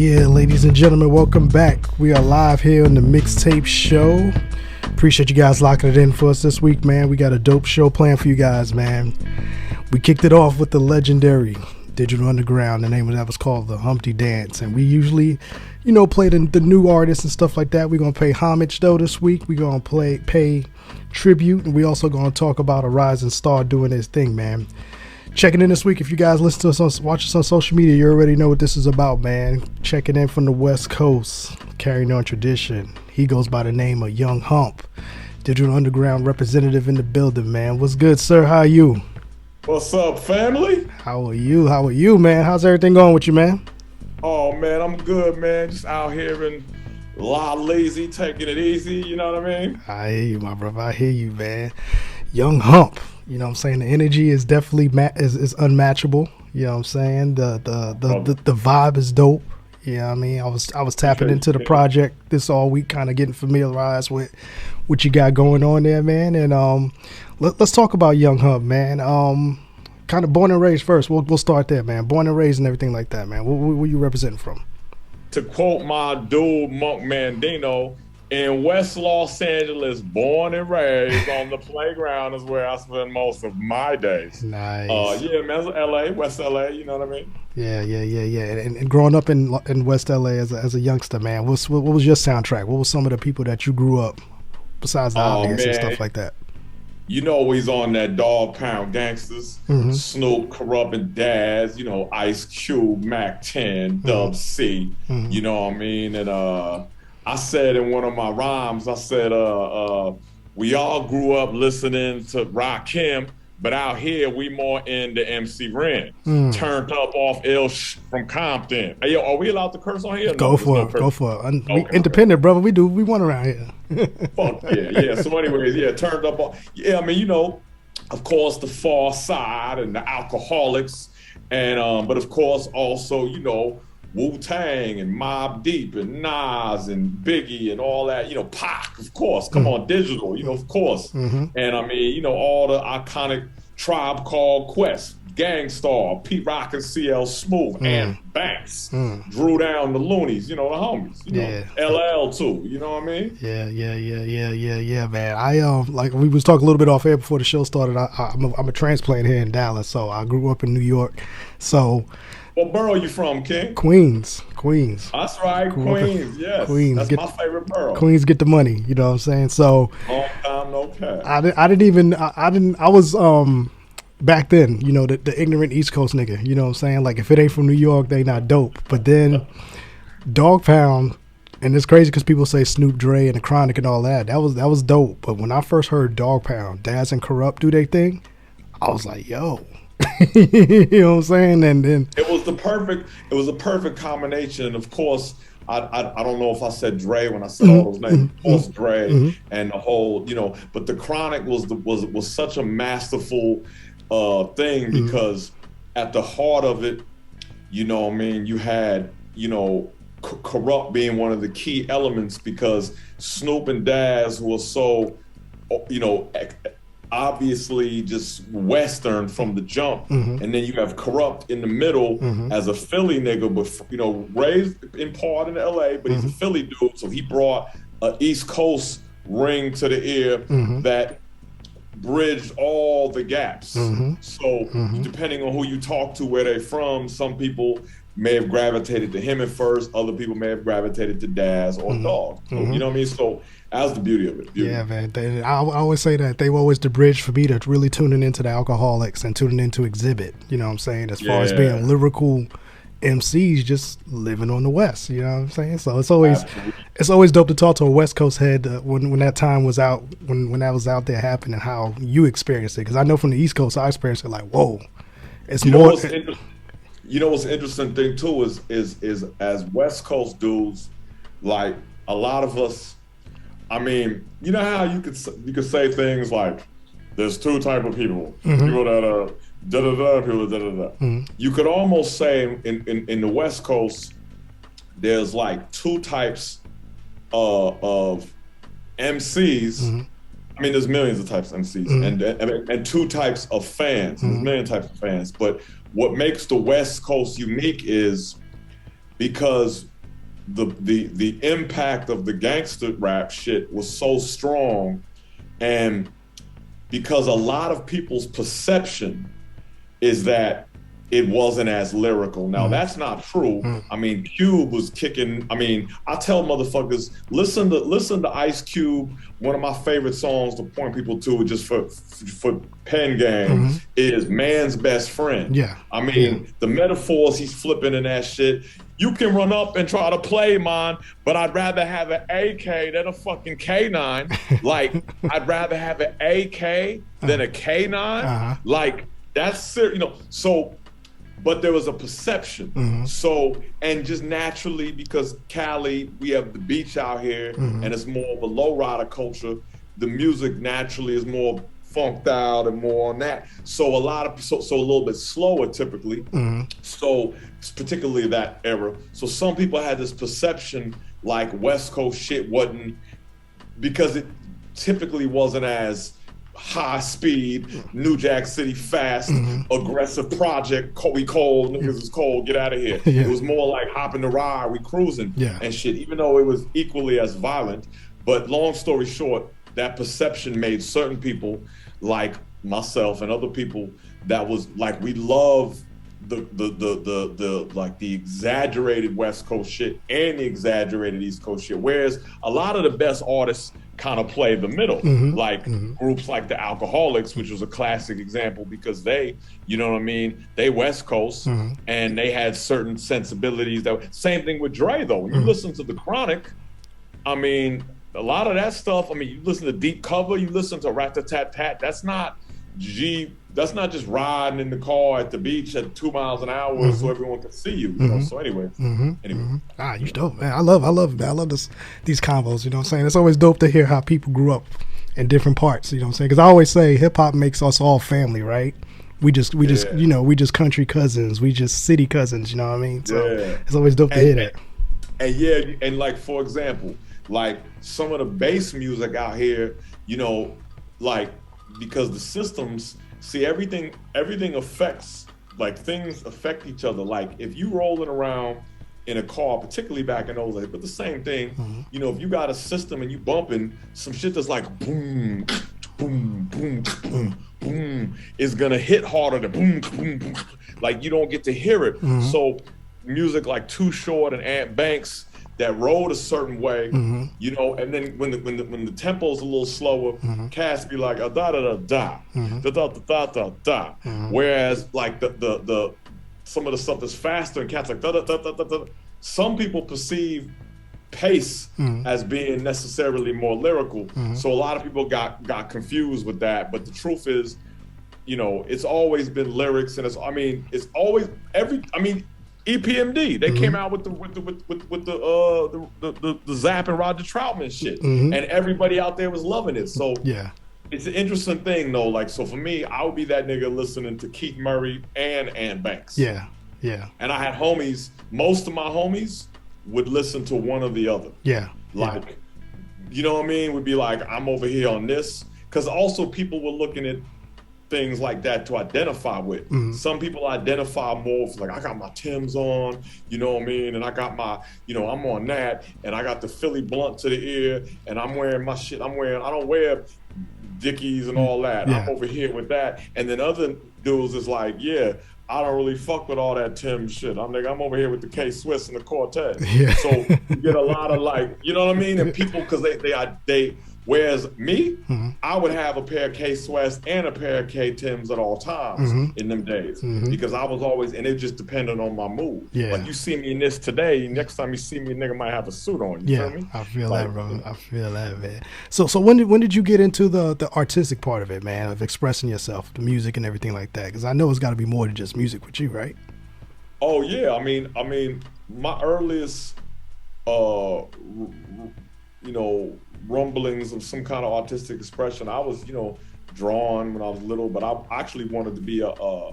Yeah, ladies and gentlemen, welcome back. We are live here on the Mixtape Show. Appreciate you guys locking it in for us this week, man. We got a dope show planned for you guys, man. We kicked it off with the legendary Digital Underground. The name of that was called the Humpty Dance. And we usually, play the new artists and stuff like that. We're going to pay homage, though, this week. We're going to pay tribute. And we also going to talk about a rising star doing his thing, man. Checking in this week. If you guys listen to us, watch us on social media, you already know what this is about, man. Checking in from the West Coast, carrying on tradition. He goes by the name of Young Hump. Digital Underground representative in the building, man. What's good, sir? How are you? What's up, family? How are you, man? How's everything going with you, man? Oh, man, I'm good, man. Just out here in La Lazy, taking it easy, you know what I mean? I hear you, my brother. I hear you, man. Young Hump. You know what I'm saying? The energy is definitely is unmatchable. You know what I'm saying? The vibe is dope. You know what I mean? I was tapping into the project this all week, kind of getting familiarized with what you got going on there, man. And let's talk about Young Hump, man. Kind of born and raised first. We'll start there, man. Born and raised and everything like that, man. Where you representing from? To quote my dude Monk Mandino, in West Los Angeles, born and raised on the playground is where I spend most of my days. Nice. Yeah, man, LA, West LA, you know what I mean? Yeah. And growing up in West LA as a youngster, man, what was your soundtrack? What was some of the people that you grew up besides the audience and stuff like that? You know he's on that Dog Pound Gangsters, Snoop, Corrupt and Daz, Ice Cube, Mac 10, Dub C, you know what I mean? And I said in one of my rhymes, I said, we all grew up listening to Rakim, but out here we more into MC Ren. Turned up off from Compton. Hey, yo, are we allowed to curse on here? Go for it. We independent, brother. We want around here. Fuck yeah. So anyways, turned up on. Yeah, I mean, of course, the Far Side and the Alcoholics. And, but of course, also, Wu-Tang and Mobb Deep and Nas and Biggie and all that, Pac, of course, come on, Digital, of course. And I mean, all the iconic Tribe Called Quest, Gangstar, Pete Rock and CL Smooth, and Banks, Drew Down the Loonies, the homies, LL too, you know what I mean? Yeah, man. I like we was talking a little bit off air before the show started. I'm a transplant here in Dallas, so I grew up in New York. So what borough you from, King? Queens. That's right, Queens. Yes, Queens. That's my favorite borough. Queens get the money. You know what I'm saying? So long time no cap. I was back then, the ignorant East Coast nigga. You know what I'm saying? Like if it ain't from New York, they not dope. But then Dog Pound, and it's crazy because people say Snoop Dre and the Chronic and all that. That was dope. But when I first heard Dog Pound, Daz and Corrupt do their thing, I was like, yo. You know what I'm saying? And then it was a perfect combination. Of course, I don't know if I said Dre when I said all those names. Of course, Dre and the whole, but the Chronic was such a masterful thing because at the heart of it, you had Corrupt being one of the key elements because Snoop and Daz were so obviously just Western from the jump, and then you have Corrupt in the middle as a Philly nigga, but raised in part in LA, but he's a Philly dude, so he brought an East Coast ring to the ear that bridged all the gaps. So depending on who you talk to, where they're from, some people may have gravitated to him at first, other people may have gravitated to Daz or Dog. So, you know what I mean? So that's the beauty of it. Yeah, man. I always say that they were always the bridge for me to really tuning into the Alcoholics and tuning into Exhibit. You know what I'm saying? As far as being lyrical MCs just living on the West. You know what I'm saying? So it's always dope to talk to a West Coast head when that time was out, when that was out there happening, how you experienced it. Because I know from the East Coast, I experienced it like, whoa, it's more. What's the interesting thing too is as West Coast dudes, like a lot of us. I mean, you know how you could say things like, "There's two type of people: people that are da da da, people da da da." You could almost say in the West Coast, there's like two types of MCs. I mean, there's millions of types of MCs, and two types of fans. There's a million types of fans, but what makes the West Coast unique is because the impact of the gangster rap shit was so strong, and because a lot of people's perception is that it wasn't as lyrical. Now that's not true. I mean, Cube was kicking. I mean, I tell motherfuckers, listen to Ice Cube. One of my favorite songs to point people to, just for pen game, is "Man's Best Friend." Yeah. I mean, the metaphors he's flipping in that shit. You can run up and try to play mine, but I'd rather have an AK than a fucking K9. Like, I'd rather have an AK than a K9. Like, that's serious, you know. So, but there was a perception. So, and just naturally, because Cali, we have the beach out here, and it's more of a lowrider culture, the music naturally is more funked out and more on that. So a lot of, so a little bit slower typically. So particularly that era. So some people had this perception like West Coast shit wasn't, because it typically wasn't as high speed, New Jack City fast, aggressive project, we cold, niggas is cold, get out of here. It was more like hopping the ride, we cruising and shit, even though it was equally as violent. But long story short, that perception made certain people like myself and other people that was like, we love the like the exaggerated West Coast shit and the exaggerated East Coast shit. Whereas a lot of the best artists kind of play the middle, like groups like the Alcoholics, which was a classic example because they, you know what I mean, they West Coast and they had certain sensibilities. That same thing with Dre though. When you listen to The Chronic, I mean, a lot of that stuff, I mean, you listen to Deep Cover, you listen to Rat-a-tat-tat, that's not just riding in the car at the beach at 2 miles an hour so everyone can see you, you know? So anyway. Ah, you dope, man. I love it, man. I love these combos, you know what I'm saying? It's always dope to hear how people grew up in different parts, you know what I'm saying? Because I always say hip hop makes us all family, right? We just, you know, we just country cousins, we just city cousins, you know what I mean? So it's always dope to hear that. And like, for example, like some of the bass music out here, you know, like, because the systems, see, everything affects, like things affect each other. Like if you rolling around in a car, particularly back in those days, but the same thing, you know, if you got a system and you bumping some shit that's like boom, boom, boom, boom, boom, is gonna hit harder than boom, boom, boom. Like you don't get to hear it. So music like Too Short and Ant Banks that rolled a certain way, you know, and then when the tempo's a little slower, cats be like da da da da da da da da da. Whereas like the some of the stuff that's faster and cats like da da da da da da. Some people perceive pace as being necessarily more lyrical, so a lot of people got confused with that. But the truth is, you know, it's always been lyrics, and it's always EPMD. They came out with the Zapp and Roger Troutman shit, and everybody out there was loving it. So it's an interesting thing though. Like, so for me, I would be that nigga listening to Keith Murray and Ant Banks. And I had homies. Most of my homies would listen to one or the other. Like, you know what I mean? Would be like, I'm over here on this, because also people were looking at things like that to identify with. Some people identify more with, like, I got my Timbs on, you know what I mean, and I got my, you know, I'm on that, and I got the Philly blunt to the ear, and I'm wearing my shit. I don't wear Dickies and all that. I'm over here with that. And then other dudes is like, I don't really fuck with all that Tim's shit. I'm over here with the K-Swiss and the Cortez. So you get a lot of, like, you know what I mean? And people, because they whereas me, I would have a pair of K-Swiss and a pair of K-Tims at all times in them days, because I was always, and it just depended on my mood. Like, you see me in this today, next time you see me, nigga might have a suit on. You feel me? I feel that, bro. I feel that, man. So when did you get into the artistic part of it, man, of expressing yourself, the music and everything like that? Because I know it's got to be more than just music with you, right? Oh yeah, I mean, my earliest, you know, rumblings of some kind of artistic expression, I was, you know, drawing when I was little, but I actually wanted to be a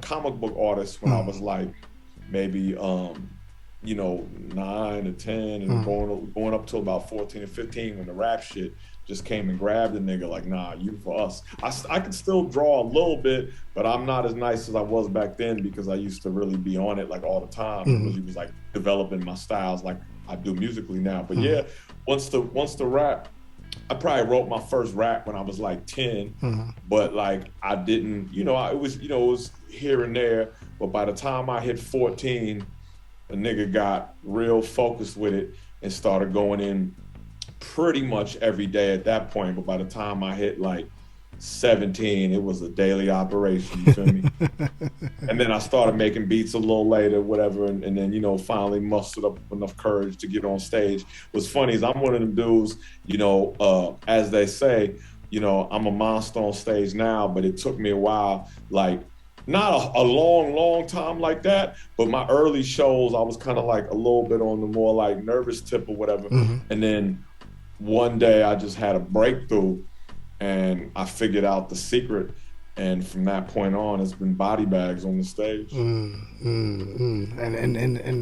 comic book artist when I was like maybe you know, 9 or 10, and going up till about 14 or 15 when the rap shit just came and grabbed the nigga, like, nah, you for us. I could still draw a little bit, but I'm not as nice as I was back then, because I used to really be on it like all the time. It really was like developing my styles. Like, I do musically now. But yeah, once the rap, I probably wrote my first rap when I was like 10, but like I didn't, it was here and there. But by the time I hit 14, a nigga got real focused with it and started going in pretty much every day at that point. But by the time I hit like 17, it was a daily operation, you feel me? And then I started making beats a little later, whatever, and then, finally mustered up enough courage to get on stage. What's funny is I'm one of them dudes, as they say, I'm a monster on stage now, but it took me a while, like, not a long time like that, but my early shows, I was kind of like a little bit on the more like nervous tip or whatever. And then one day I just had a breakthrough and I figured out the secret. And from that point on, it's been body bags on the stage. And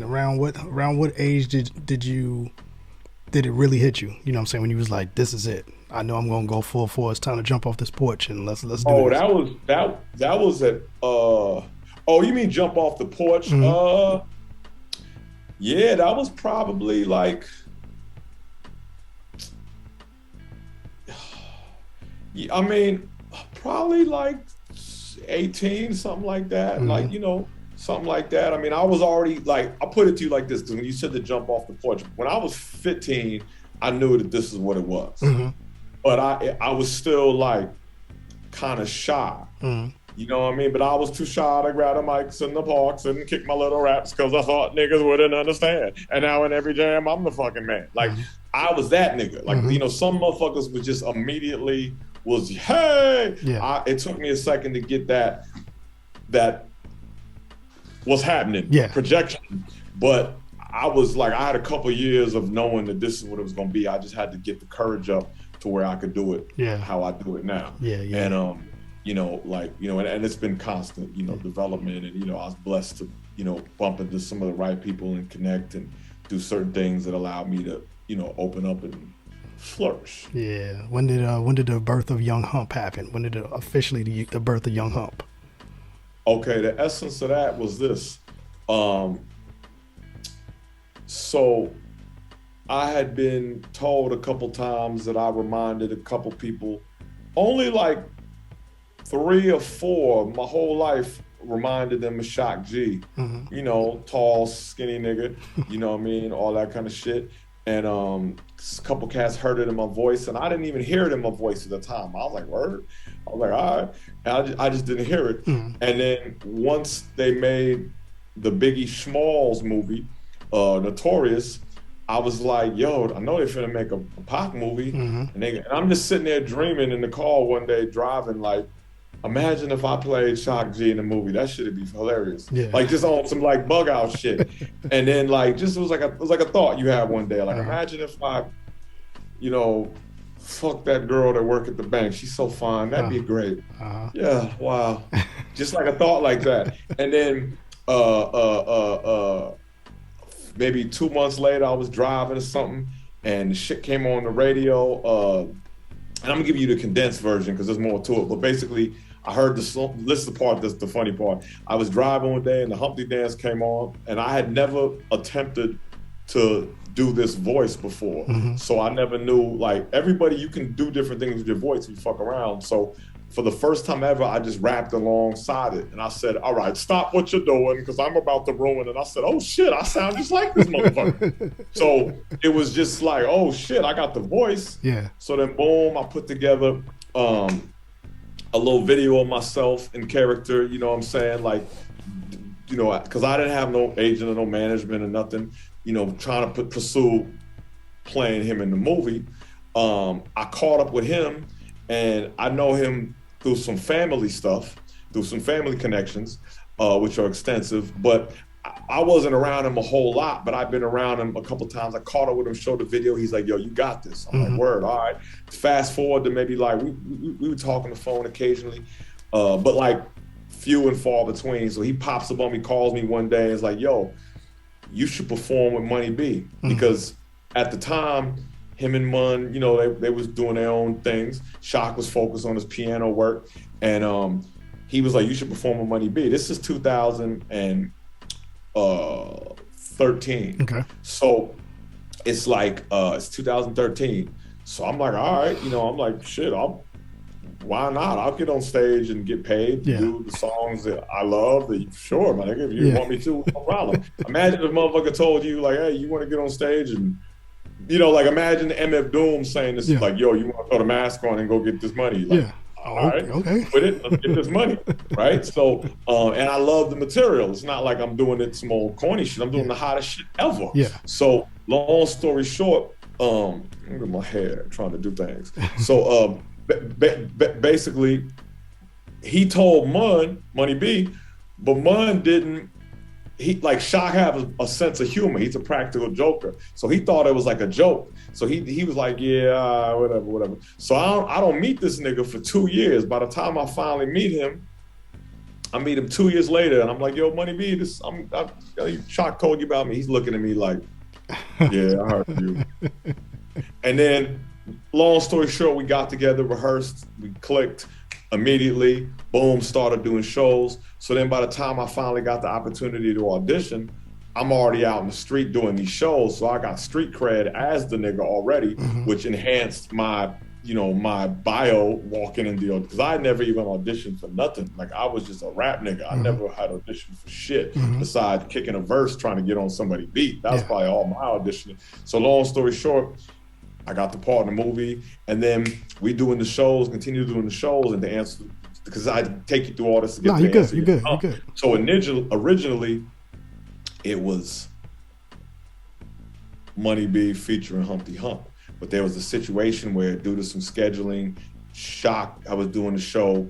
around what age did it really hit you? You know what I'm saying? When you was like, this is it. I know I'm gonna go full force. It's time to jump off this porch and let's do this. That was at you mean jump off the porch? Yeah, that was probably like probably like 18, something like that. Like, something like that. I mean, I was already like, I'll put it to you like this, because when you said to jump off the porch, when I was 15, I knew that this is what it was. But I was still like kind of shy. You know what I mean? But I was too shy to grab the mics in the parks and kick my little raps because I thought niggas wouldn't understand. And now in every jam, I'm the fucking man. Like, I was that nigga. Like, some motherfuckers would just immediately was, hey! Yeah. It took me a second to get that what's happening, projection. But I was like, I had a couple years of knowing that this is what it was going to be. I just had to get the courage up to where I could do it how I do it now. And, and it's been constant, development. And, I was blessed to, bump into some of the right people and connect and do certain things that allowed me to, open up and flourish. Yeah. When did the birth of Young Hump happen? When did officially the birth of Young Hump? Okay, the essence of that was this. So I had been told a couple times that I reminded a couple people, only like 3 or 4 my whole life reminded them of Shock G. Tall, skinny nigga, you know what I mean? All that kind of shit. And a couple cats heard it in my voice, and I didn't even hear it in my voice at the time. I was like, word? I was like, all right. And I just didn't hear it. And then once they made the Biggie Smalls movie, Notorious, I was like, yo, I know they're finna make a Pac movie. And I'm just sitting there dreaming in the car one day, driving, like, imagine if I played Shock G in the movie. That shit'd be hilarious. Like, just on some like bug out shit. And then like, just it was like a thought you had one day. Like, imagine if I, fuck that girl that work at the bank. She's so fine. That'd be great. Yeah, wow. Just like a thought like that. And then maybe 2 months later, I was driving or something, and the shit came on the radio. And I'm gonna give you the condensed version because there's more to it. But basically, I heard the song. This is the part that's the funny part. I was driving one day and the Humpty dance came on, and I had never attempted to do this voice before. So I never knew, like, everybody, you can do different things with your voice if you fuck around. So for the first time ever, I just rapped alongside it. And I said, all right, stop what you're doing because I'm about to ruin it. And I said, oh shit, I sound just like this motherfucker. So it was just like, oh shit, I got the voice. So then boom, I put together a little video of myself in character, you know what I'm saying? Like, because I didn't have no agent or no management or nothing, trying to pursue playing him in the movie. I caught up with him, and I know him through some family stuff, through some family connections, which are extensive, but I wasn't around him a whole lot, but I've been around him a couple times. I caught up with him, showed the video. He's like, yo, you got this. I'm like, word, all right. Fast forward to maybe like, we would talk on the phone occasionally, but like few and far between. So he pops up on me, calls me one day, and is like, yo, you should perform with Money B. Because at the time, him and Mun, they was doing their own things. Shock was focused on his piano work. And he was like, you should perform with Money B. This is 2013. Okay. So it's like it's 2013. So I'm like, all right, I'm like, shit, why not? I'll get on stage and get paid to do the songs that I love. Sure, my nigga, if you want me to, no problem. Imagine if a motherfucker told you, like, hey, you want to get on stage and, like, imagine MF Doom saying this, like, yo, you want to throw the mask on and go get this money. Like, all right, with it, let's get this money, right? So, and I love the material. It's not like I'm doing it some old corny shit. I'm doing the hottest shit ever. So, long story short, look at my hair, trying to do things. So, basically, he told Money B, but Mun didn't. Like Shock have a sense of humor. He's a practical joker, so he thought it was like a joke. So he was like, yeah, whatever. So I don't meet this nigga for 2 years. By the time I finally meet him, I meet him 2 years later, and I'm like, yo, Money B, Shock told you about me. He's looking at me like, yeah, I heard you. And then, long story short, we got together, rehearsed, we clicked immediately, boom, started doing shows. So then by the time I finally got the opportunity to audition, I'm already out in the street doing these shows. So I got street cred as the nigga already, which enhanced my, my bio walking in the audition. Because I never even auditioned for nothing. Like, I was just a rap nigga. I never had auditioned for shit besides kicking a verse trying to get on somebody's beat. That was probably all my auditioning. So long story short, I got the part in the movie, and then we doing the shows, continue doing the shows, and the answer, because I take you through all this to get the answer. You're good. So originally, it was Money B featuring Humpty Hump, but there was a situation where, due to some scheduling, Shock, I was doing the show.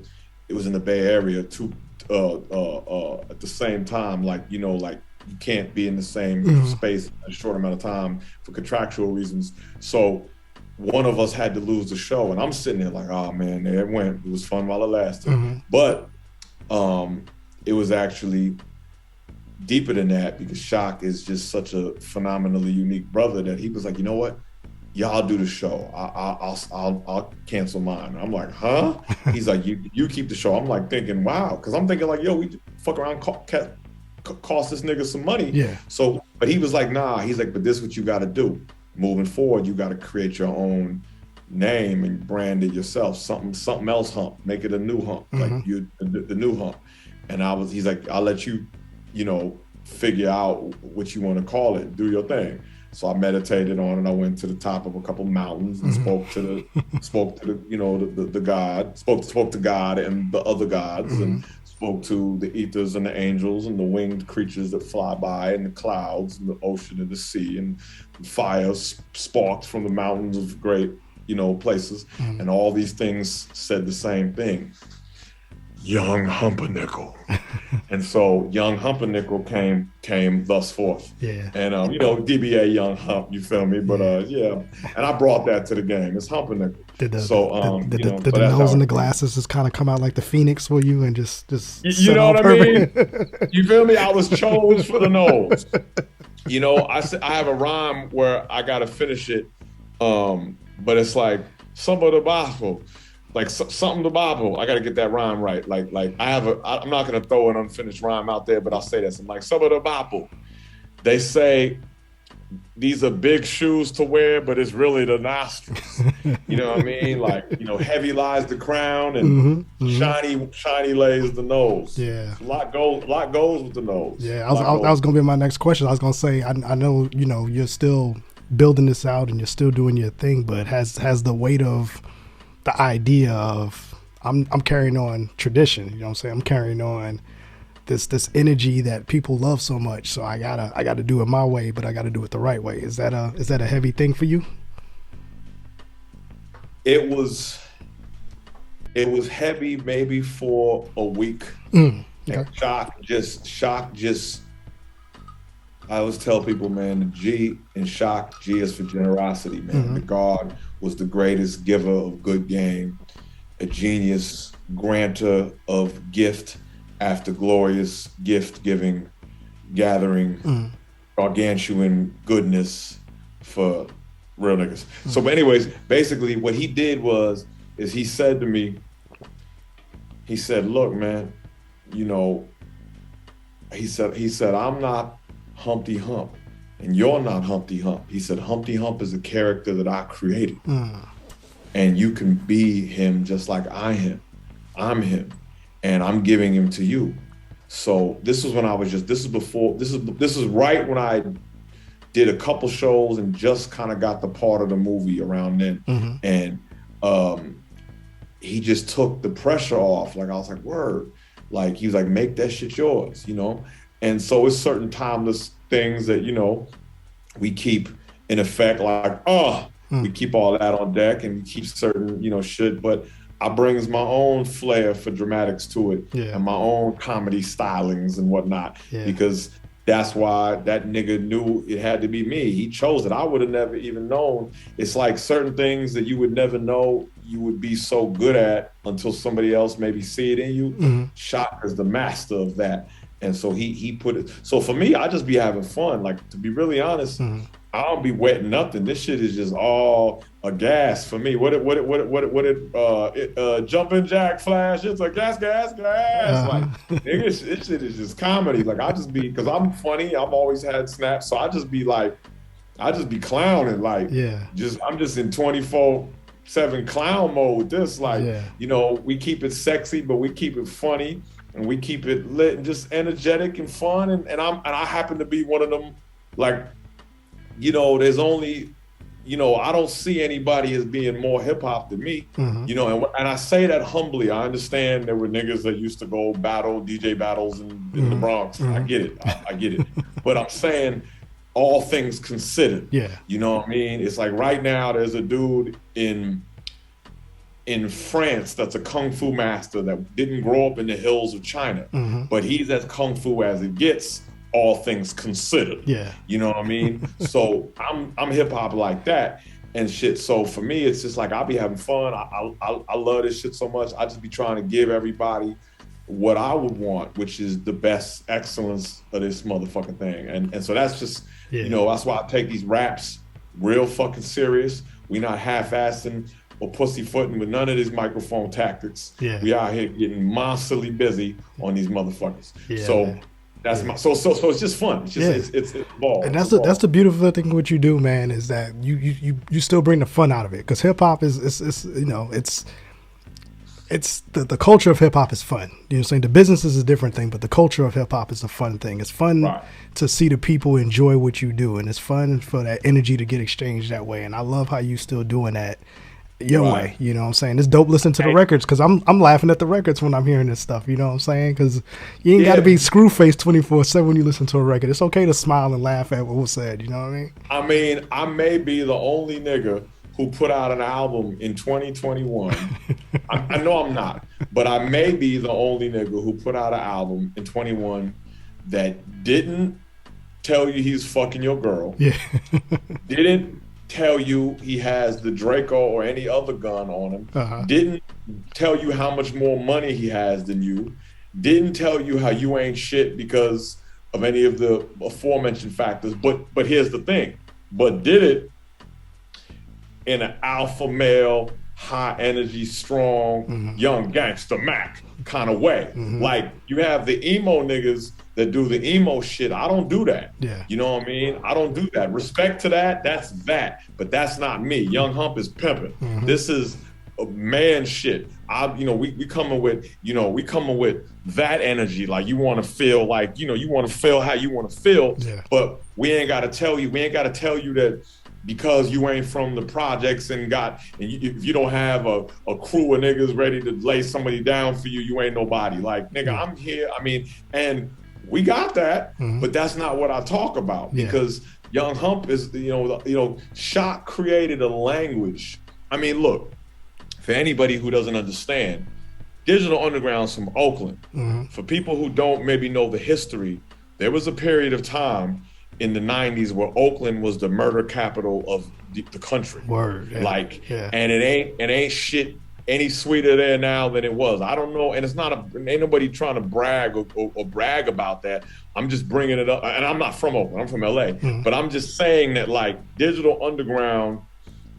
It was in the Bay Area, at the same time, like you can't be in the same space in a short amount of time for contractual reasons. So one of us had to lose the show, and I'm sitting there like, oh man, there it went. It was fun while it lasted. But it was actually deeper than that, because Shock is just such a phenomenally unique brother that he was like, you know what? Y'all do the show. I'll cancel mine. I'm like, huh? He's like, you keep the show. I'm like thinking, wow, because I'm thinking like, yo, we fuck around, cost this nigga some money. So, but he was like, nah. He's like, but this is what you got to do. Moving forward, you got to create your own name and brand it yourself. Something else, Hump. Make it a new Hump, like you, the new Hump. And he's like, I'll let you, figure out what you want to call it. Do your thing. So I meditated on it. I went to the top of a couple mountains and spoke to the the God, spoke to God and the other gods, and spoke to the ethers and the angels and the winged creatures that fly by, and the clouds and the ocean and the sea, and fire sparked from the mountains of great, places. And all these things said the same thing. Young Humpernickel. And so Young Humpernickel came thus forth. And DBA Young Hump, you feel me? But and I brought that to the game. It's Humpernickel. Did the nose and the glasses just kind of come out like the Phoenix for you and just you know what I mean? You feel me? I was chose for the nose. I have a rhyme where I gotta finish it, but it's like some of the Bible. Like something the Bible, I got to get that rhyme right. Like I'm not going to throw an unfinished rhyme out there, but I'll say this. I'm like, some of the Bible, they say these are big shoes to wear, but it's really the nostrils. You know what I mean? Like, heavy lies the crown, and shiny lays the nose. A lot goes with the nose. That was going to be my next question. I was going to say, I know, you're still building this out and you're still doing your thing, but has the weight of the idea of I'm carrying on tradition, you know what I'm saying? I'm carrying on this energy that people love so much. So I gotta do it my way, but I gotta do it the right way. Is that a heavy thing for you? It was heavy maybe for a week. Okay. And shock just I always tell people, man, the G in Shock, G is for generosity, man. The God was the greatest giver of good game, a genius granter of gift after glorious gift-giving, gathering, gargantuan goodness for real niggas. So, but anyways, basically what he did is he said to me, he said, look, man, he said, I'm not Humpty Hump, and you're not Humpty Hump. He said, Humpty Hump is a character that I created. And you can be him just like I'm him. And I'm giving him to you. So this was when I was this is right when I did a couple shows and just kind of got the part of the movie around then. And he just took the pressure off. Like, I was like, word. Like, he was like, make that shit yours, you know? And so it's certain timeless things that, you know, we keep in effect, like, we keep all that on deck and keep certain, you know, shit. But I brings my own flair for dramatics to it and my own comedy stylings and whatnot, because that's why that nigga knew it had to be me. He chose it. I would have never even known. It's like certain things that you would never know you would be so good at until somebody else maybe see it in you. Shock is the master of that. And so he put it. So for me, I just be having fun. Like, to be really honest, I don't be wetting nothing. This shit is just all a gas for me. What jumping jack flash? It's a gas. Like, nigga, this shit is just comedy. Like, I just be, because I'm funny. I've always had snaps, so I just be clowning. Like, I'm just in 24/7 clown mode with this. Like, you know, we keep it sexy, but we keep it funny. And we keep it lit and just energetic and fun. And I happen to be one of them, like, you know, there's only, you know, I don't see anybody as being more hip hop than me, you know, and I say that humbly. I understand there were niggas that used to go battle, DJ battles in the Bronx. I get it. I get it. But I'm saying, all things considered, you know what I mean? It's like right now there's a dude in France that's a kung fu master that didn't grow up in the hills of China, but he's as kung fu as it gets, all things considered. You know what I mean? So I'm hip hop like that and shit. So for me, it's just like, I'll be having fun. I love this shit so much. I just be trying to give everybody what I would want, which is the best excellence of this motherfucking thing. And so that's just, you know, that's why I take these raps real fucking serious. We not half-assing or pussyfooting with none of these microphone tactics. We out here getting monsterly busy on these motherfuckers. So that's my so it's just fun. It's just it's ball. And that's the beautiful thing what you do, man, is that you still bring the fun out of it, because hip hop is you know, it's the culture of hip hop is fun. You know what I'm saying? The business is a different thing, but the culture of hip hop is a fun thing. It's fun to see the people enjoy what you do, and it's fun for that energy to get exchanged that way. And I love how you still doing that your way. You know what I'm saying? It's dope listening to the records, because I'm laughing at the records when I'm hearing this stuff. You know what I'm saying? Because you ain't got to be screw-faced 24/7 when you listen to a record. It's okay to smile and laugh at what was said. You know what I mean? I mean, I may be the only nigga who put out an album in 2021. I know I'm not, but I may be the only nigga who put out an album in 21 that didn't tell you he's fucking your girl. Didn't tell you he has the Draco or any other gun on him, didn't tell you how much more money he has than you, didn't tell you how you ain't shit because of any of the aforementioned factors, but here's the thing, but did it in an alpha male, high energy, strong, young gangster Mac kind of way. Like, you have the emo niggas that do the emo shit. I don't do that. You know what I mean? I don't do that. Respect to that, that's that. But that's not me. Young Hump is pimping. This is a man shit. We coming with, we coming with that energy. Like, you want to feel like, you want to feel how you want to feel. But we ain't got to tell you that because you ain't from the projects and if you don't have a crew of niggas ready to lay somebody down for you, you ain't nobody. Like, nigga, I'm here. I mean, and we got that, but that's not what I talk about, because Young Hump is, Shock created a language. I mean, look, for anybody who doesn't understand, Digital Underground's from Oakland. For people who don't maybe know the history, there was a period of time in the 90s where Oakland was the murder capital of the country. And it ain't shit any sweeter there now than it was. I don't know, and ain't nobody trying to brag or brag about that. I'm just bringing it up, and I'm not from Oakland, I'm from LA, but I'm just saying that, like, Digital Underground,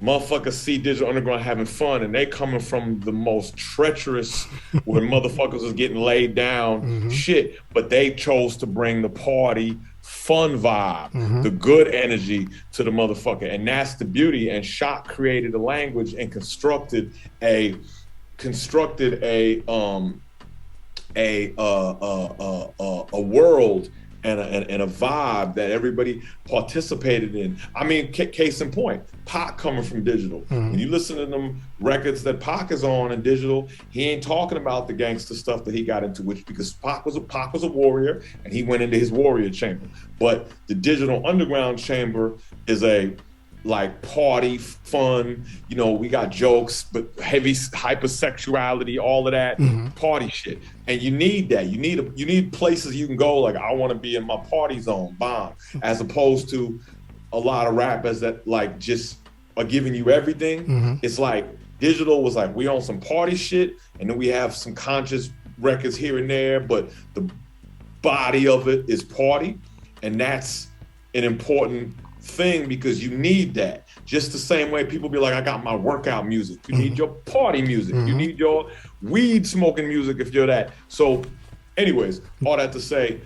motherfuckers see Digital Underground having fun, and they coming from the most treacherous, where motherfuckers was getting laid down shit, but they chose to bring the party, fun vibe, the good energy to the motherfucker. And that's the beauty. And Shock created a language and constructed a world and a vibe that everybody participated in. I mean, case in point, Pac coming from digital. When you listen to them records that Pac is on in digital, he ain't talking about the gangster stuff that he got into, because Pac was a warrior and he went into his warrior chamber. But the digital underground chamber is a like party, fun, you know, we got jokes, but heavy hypersexuality, all of that party shit. And you need that. You need places you can go, like, I want to be in my party zone, bomb, as opposed to a lot of rappers that like just are giving you everything. It's like digital was like, we on some party shit, and then we have some conscious records here and there, but the body of it is party. And that's an important thing, because you need that. Just the same way people be like, I got my workout music. You need your party music. You need your weed smoking music if you're that. So anyways, all that to say,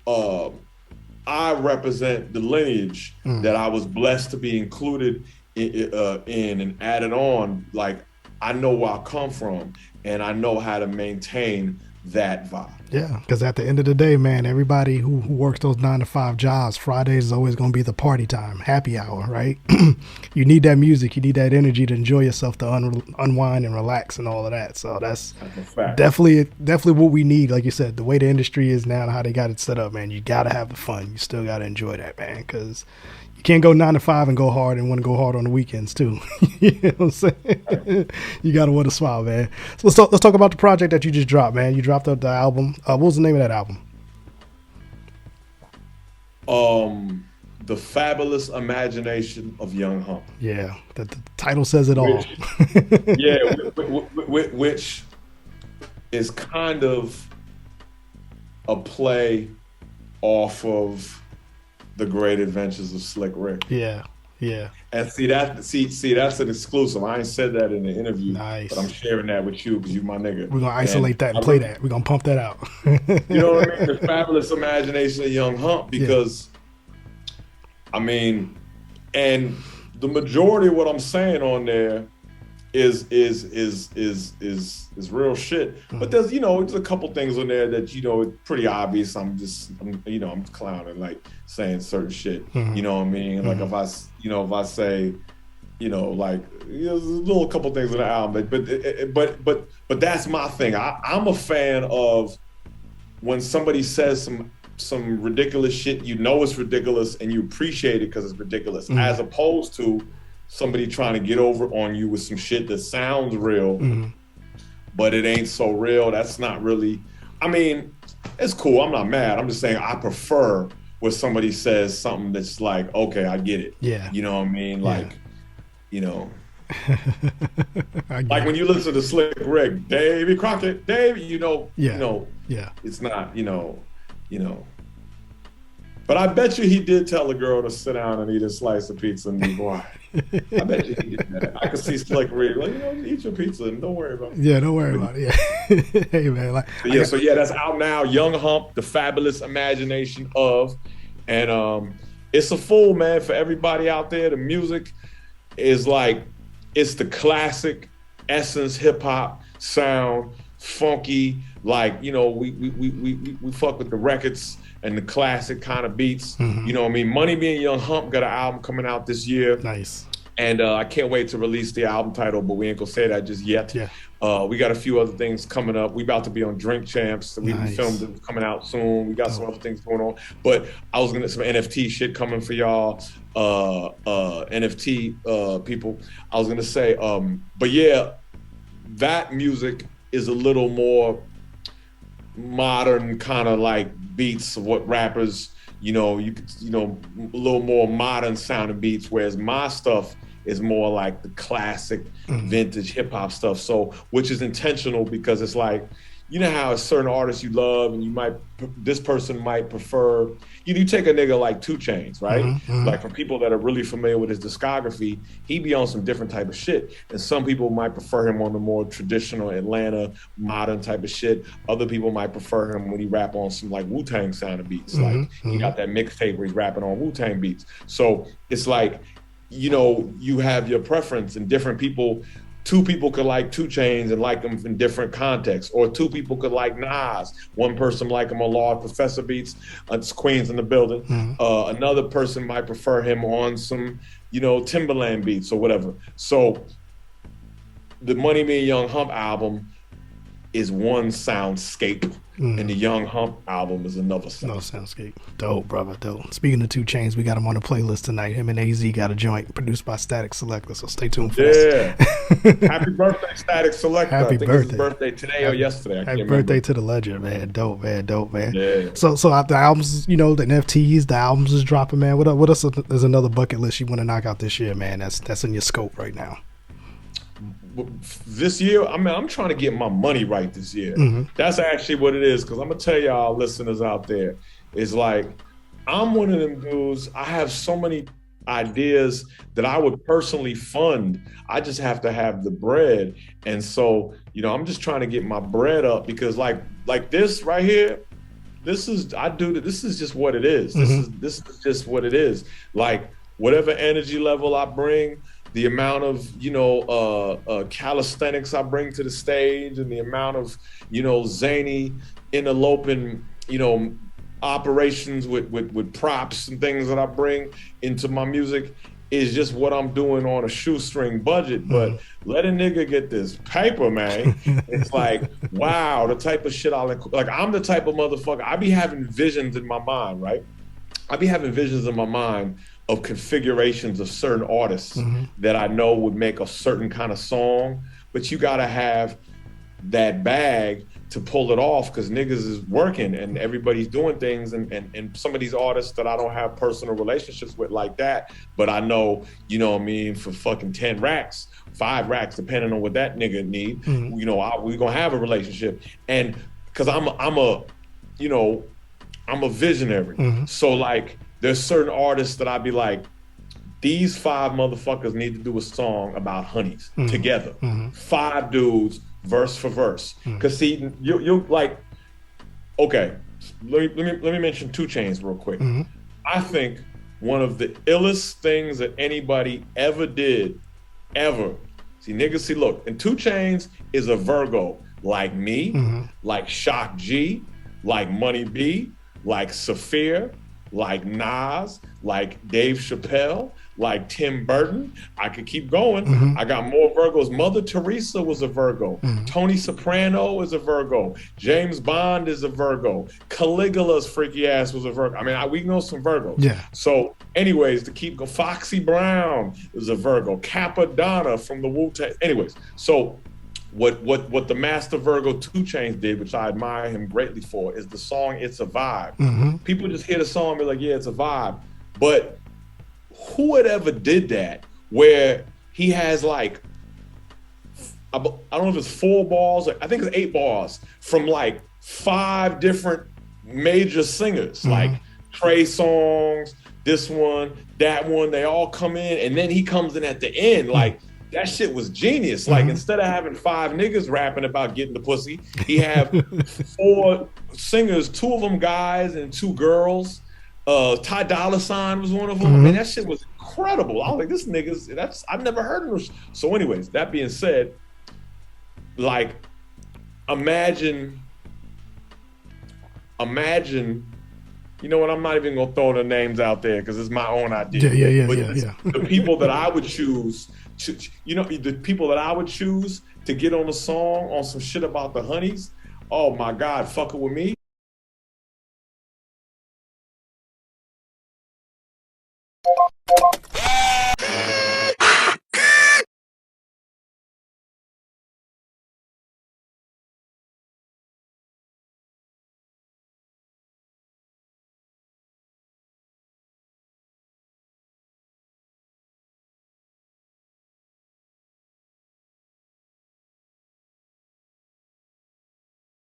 I represent the lineage that I was blessed to be included in and added on. Like, I know where I come from and I know how to maintain that vibe. Yeah, because at the end of the day, man, everybody who works those 9-to-5 jobs, Fridays is always going to be the party time, happy hour, right? You need that music, you need that energy to enjoy yourself, to unwind and relax and all of that. So that's definitely what we need. Like you said, the way the industry is now and how they got it set up, man, you got to have the fun. You still got to enjoy that, man, because you can't go 9-to-5 and go hard and want to go hard on the weekends too. You know what I'm saying? You got to want to smile, man. So let's talk about the project that you just dropped, man. You dropped the album. What was the name of that album? The Fabulous Imagination of Young Hump. Yeah, the title says it all. Which is kind of a play off of The Great Adventures of Slick Rick. Yeah. And see that's an exclusive. I ain't said that in the interview. Nice. But I'm sharing that with you because you my nigga. We're gonna isolate that and play that. We're gonna pump that out. You know what I mean? The Fabulous Imagination of Young Hump, because I mean, and the majority of what I'm saying on there is real shit. But there's a couple things on there that it's pretty obvious. I'm clowning, like saying certain shit. You know what I mean? Like if I say, like there's a little couple things on the album, but that's my thing. I'm a fan of when somebody says some ridiculous shit. It's ridiculous and you appreciate it because it's ridiculous, as opposed to somebody trying to get over on you with some shit that sounds real, but it ain't so real. That's not really, I mean, it's cool. I'm not mad. I'm just saying I prefer when somebody says something that's like, okay, I get it. Yeah. You know what I mean? Like, like when you listen to Slick Rick, Davy Crockett, Davy, it's not, But I bet you he did tell a girl to sit down and eat a slice of pizza and be quiet. I bet you he did that. I could see Slick Rick like, eat your pizza and don't worry about it. Yeah, don't worry about it. Yeah. Hey man, that's out now. Young Hump, The Fabulous Imagination of, and it's a full, man, for everybody out there. The music is like, it's the classic essence hip hop sound, funky. Like we fuck with the records and the classic kind of beats. You know what I mean? Money Being Young Hump got an album coming out this year. Nice. And I can't wait to release the album title, but we ain't gonna say that just yet. Yeah. We got a few other things coming up. We about to be on Drink Champs. So we filmed it coming out soon. We got some other things going on. But I was gonna some NFT shit coming for y'all. NFT people. I was gonna say, but yeah, that music is a little more modern kind of like beats of what rappers, a little more modern sounding beats, whereas my stuff is more like the classic vintage hip hop stuff. So, which is intentional because it's like, you know how certain artists you love and this person might prefer, you take a nigga like 2 Chainz, right? Like for people that are really familiar with his discography, he be on some different type of shit. And some people might prefer him on the more traditional Atlanta modern type of shit. Other people might prefer him when he rap on some like Wu-Tang sounding beats. Like he got that mixtape where he's rapping on Wu-Tang beats. So it's like, you have your preference, and different people. 2 people could like 2 Chainz and like him in different contexts, or 2 people could like Nas. One person like him on Law Professor beats, it's Queens in the building. Another person might prefer him on some, Timberland beats or whatever. So the Money Me and Young Hump album is one soundscape, and the Young Hump album is another soundscape. No soundscape. Dope, brother, dope. Speaking of 2 Chainz, we got him on the playlist tonight. Him and AZ got a joint produced by Static Selector, so stay tuned for that. Happy birthday, Static Selector. Happy I think birthday. It's his birthday today or yesterday. Happy birthday to the legend, man. Dope, man. Yeah. So the albums, the NFTs, the albums is dropping, man. What else is another bucket list you want to knock out this year, man? That's in your scope right now. This year, I'm trying to get my money right this year. That's actually what it is, because I'm gonna tell y'all listeners out there, it's like, I'm one of them dudes, I have so many ideas that I would personally fund. I just have to have the bread. And so, I'm just trying to get my bread up, because like this right here, this is just what it is. This is just what it is. Like, whatever energy level I bring, the amount of, calisthenics I bring to the stage, and the amount of, zany, interloping, operations with props and things that I bring into my music is just what I'm doing on a shoestring budget. But let a nigga get this paper, man. It's like, wow, the type of shit I'm the type of motherfucker, I be having visions in my mind, right? I be having visions in my mind of configurations of certain artists that I know would make a certain kind of song, but you gotta have that bag to pull it off, because niggas is working and everybody's doing things, and some of these artists that I don't have personal relationships with like that, but I know, for fucking 10 racks, 5 racks, depending on what that nigga need, we gonna have a relationship. And because I'm a visionary. So like, there's certain artists that I'd be like, these 5 motherfuckers need to do a song about honeys together. 5 dudes, verse for verse. Cause see, you like, okay, let me mention 2 Chainz real quick. I think one of the illest things that anybody ever did, ever. See, look, and 2 Chainz is a Virgo, like me, like Shock G, like Money B, like Saphir, like Nas, like Dave Chappelle, like Tim Burton. I could keep going. I got more Virgos. Mother Teresa was a Virgo. Tony Soprano is a Virgo. James Bond is a Virgo. Caligula's freaky ass was a Virgo. I mean, we know some Virgos. Yeah. So anyways, to keep going, Foxy Brown is a Virgo. Capadonna from the Wu-Tang. Anyways, so what the master Virgo 2 Chainz did, which I admire him greatly for, is the song It's a Vibe. People just hear the song and be like, yeah, it's a vibe. But who would ever did that, where he has like, I don't know if it's 4 bars, I think it's 8 bars from like 5 different major singers, like Trey Songz, this one, that one, they all come in, and then he comes in at the end, like, that shit was genius. Like, instead of having 5 niggas rapping about getting the pussy, he had 4 singers, 2 of them guys and 2 girls. Ty Dolla $ign was one of them. I mean, that shit was incredible. I was like, this nigga's, I've never heard of him. So anyways, that being said, like, imagine, you know what, I'm not even gonna throw the names out there because it's my own idea. Yeah. The people that I would choose, the people that I would choose to get on a song on some shit about the honeys, oh my God, fucking with me.